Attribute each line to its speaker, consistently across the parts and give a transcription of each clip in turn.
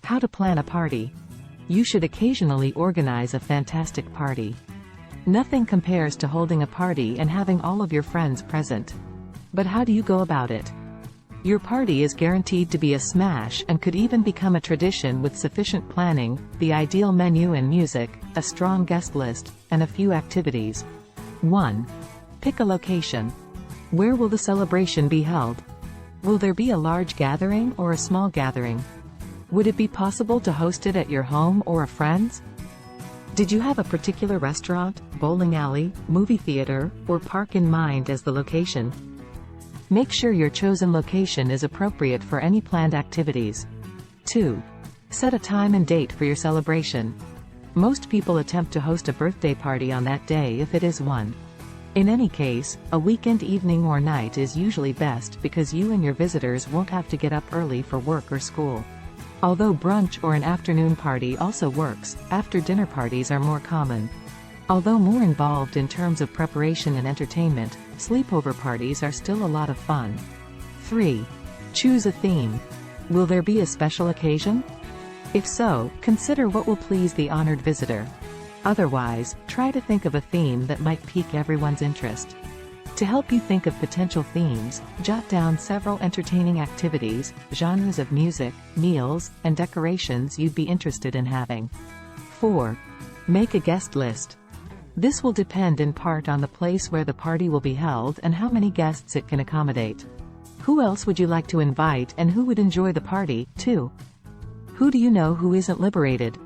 Speaker 1: How to plan a party. You should occasionally organize a fantastic party. Nothing compares to holding a party and having all of your friends present. But how do you go about it? Your party is guaranteed to be a smash and could even become a tradition with sufficient planning, the ideal menu and music, a strong guest list, and a few activities. 1. Pick a location. Where will the celebration be held? Will there be a large gathering or a small gathering? Would it be possible to host it at your home or a friend's? Did you have a particular restaurant, bowling alley, movie theater, or park in mind as the location? Make sure your chosen location is appropriate for any planned activities. 2. Set a time and date for your celebration. Most people attempt to host a birthday party on that day if it is one. In any case, a weekend evening or night is usually best because you and your visitors won't have to get up early for work or school. Although brunch or an afternoon party also works, after-dinner parties are more common. Although more involved in terms of preparation and entertainment, sleepover parties are still a lot of fun. 3. Choose a theme. Will there be a special occasion? If so, consider what will please the honored visitor. Otherwise, try to think of a theme that might pique everyone's interest. To help you think of potential themes, jot down several entertaining activities, genres of music, meals, and decorations you'd be interested in having. 4. Make a guest list. This will depend in part on the place where the party will be held and how many guests it can accommodate. Who else would you like to invite and who would enjoy the party, too? Who do you know who isn't liberated?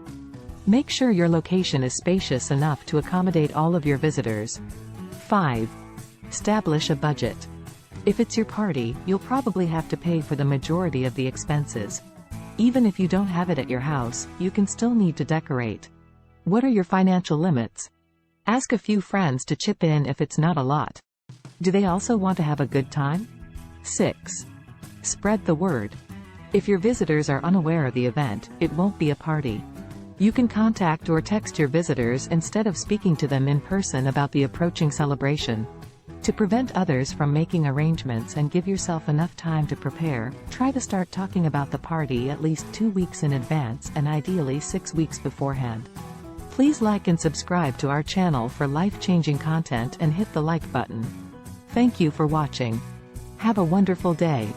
Speaker 1: Make sure your location is spacious enough to accommodate all of your visitors. 5. Establish a budget. If it's your party, you'll probably have to pay for the majority of the expenses. Even if you don't have it at your house, you can still need to decorate. What are your financial limits? Ask a few friends to chip in if it's not a lot. Do they also want to have a good time? 6. Spread the word. If your visitors are unaware of the event, it won't be a party. You can contact or text your visitors instead of speaking to them in person about the approaching celebration. To prevent others from making arrangements and give yourself enough time to prepare, try to start talking about the party at least 2 weeks in advance and ideally 6 weeks beforehand. Please like and subscribe to our channel for life-changing content and hit the like button. Thank you for watching. Have a wonderful day.